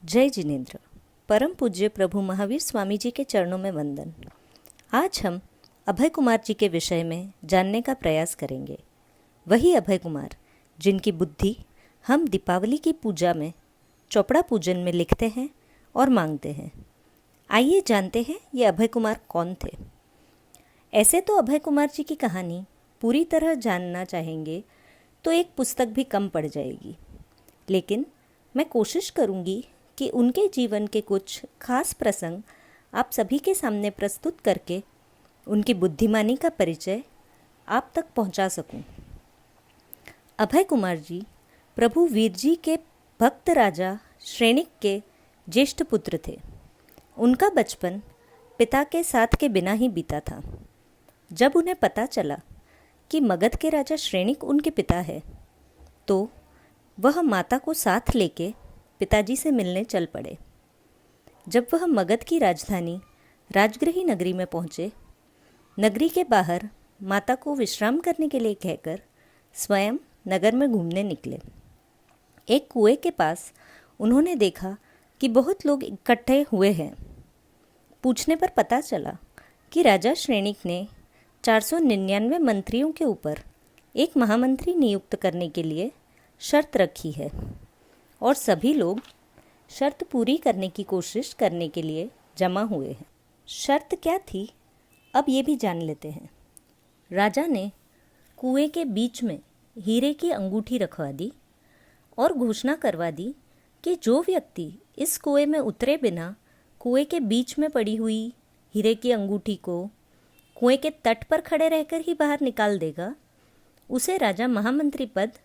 जय जिनेन्द्र। परम पूज्य प्रभु महावीर स्वामी जी के चरणों में वंदन। आज हम अभय कुमार जी के विषय में जानने का प्रयास करेंगे। वही अभय कुमार जिनकी बुद्धि हम दीपावली की पूजा में चौपड़ा पूजन में लिखते हैं और मांगते हैं। आइए जानते हैं ये अभय कुमार कौन थे। ऐसे तो अभय कुमार जी की कहानी पूरी तरह जानना चाहेंगे तो एक पुस्तक भी कम पड़ जाएगी, लेकिन मैं कोशिश करूंगी कि उनके जीवन के कुछ खास प्रसंग आप सभी के सामने प्रस्तुत करके उनकी बुद्धिमानी का परिचय आप तक पहुंचा सकूं। अभय कुमार जी प्रभु वीर जी के भक्त राजा श्रेणिक के ज्येष्ठ पुत्र थे। उनका बचपन पिता के साथ के बिना ही बीता था। जब उन्हें पता चला कि मगध के राजा श्रेणिक उनके पिता है, तो वह माता को साथ लेके पिताजी से मिलने चल पड़े। जब वह मगध की राजधानी राजगृही नगरी में पहुँचे, नगरी के बाहर माता को विश्राम करने के लिए कहकर स्वयं नगर में घूमने निकले। एक कुएं के पास उन्होंने देखा कि बहुत लोग इकट्ठे हुए हैं। पूछने पर पता चला कि राजा श्रेणिक ने 499 मंत्रियों के ऊपर एक महामंत्री नियुक्त करने के लिए शर्त रखी है और सभी लोग शर्त पूरी करने की कोशिश करने के लिए जमा हुए हैं। शर्त क्या थी, अब ये भी जान लेते हैं। राजा ने कुएं के बीच में हीरे की अंगूठी रखवा दी और घोषणा करवा दी कि जो व्यक्ति इस कुएं में उतरे बिना कुएं के बीच में पड़ी हुई हीरे की अंगूठी को कुएं के तट पर खड़े रहकर ही बाहर निकाल देगा, उसे राजा महामंत्री पद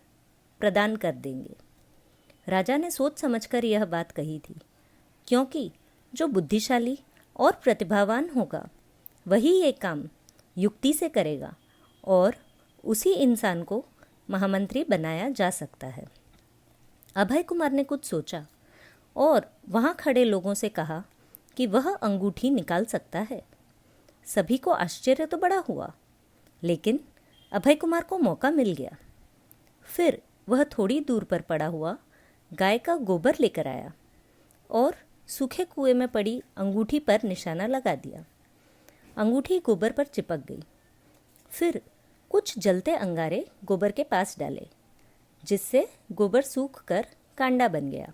प्रदान कर देंगे। राजा ने सोच समझकर यह बात कही थी, क्योंकि जो बुद्धिशाली और प्रतिभावान होगा वही ये काम युक्ति से करेगा और उसी इंसान को महामंत्री बनाया जा सकता है। अभय कुमार ने कुछ सोचा और वहाँ खड़े लोगों से कहा कि वह अंगूठी निकाल सकता है। सभी को आश्चर्य तो बड़ा हुआ, लेकिन अभय कुमार को मौका मिल गया। फिर वह थोड़ी दूर पर पड़ा हुआ गाय का गोबर लेकर आया और सूखे कुएं में पड़ी अंगूठी पर निशाना लगा दिया। अंगूठी गोबर पर चिपक गई। फिर कुछ जलते अंगारे गोबर के पास डाले, जिससे गोबर सूख कर कांडा बन गया।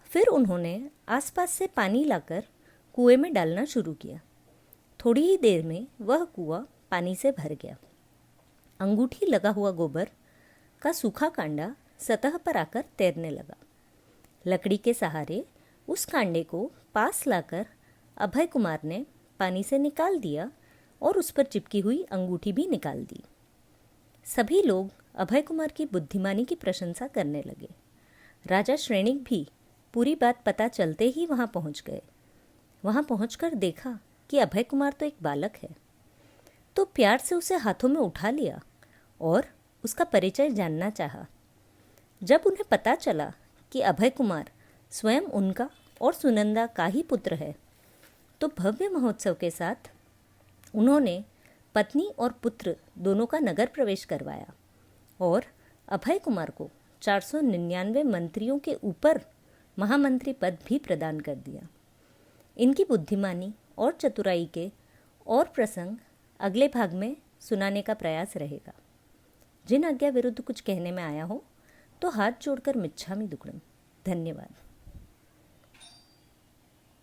फिर उन्होंने आसपास से पानी लाकर कुएं में डालना शुरू किया। थोड़ी ही देर में वह कुआं पानी से भर गया। अंगूठी लगा हुआ गोबर का सूखा कांडा सतह पर आकर तैरने लगा। लकड़ी के सहारे उस कांडे को पास लाकर अभय कुमार ने पानी से निकाल दिया और उस पर चिपकी हुई अंगूठी भी निकाल दी। सभी लोग अभय कुमार की बुद्धिमानी की प्रशंसा करने लगे। राजा श्रेणिक भी पूरी बात पता चलते ही वहाँ पहुँच गए। वहाँ पहुँचकर देखा कि अभय कुमार तो एक बालक है, तो प्यार से उसे हाथों में उठा लिया और उसका परिचय जानना चाहा। जब उन्हें पता चला कि अभय कुमार स्वयं उनका और सुनंदा का ही पुत्र है, तो भव्य महोत्सव के साथ उन्होंने पत्नी और पुत्र दोनों का नगर प्रवेश करवाया और अभय कुमार को 499 मंत्रियों के ऊपर महामंत्री पद भी प्रदान कर दिया। इनकी बुद्धिमानी और चतुराई के और प्रसंग अगले भाग में सुनाने का प्रयास रहेगा। जिन आज्ञा विरुद्ध कुछ कहने में आया हो तो हाथ जोड़कर मिच्छामि दुक्कडम। धन्यवाद।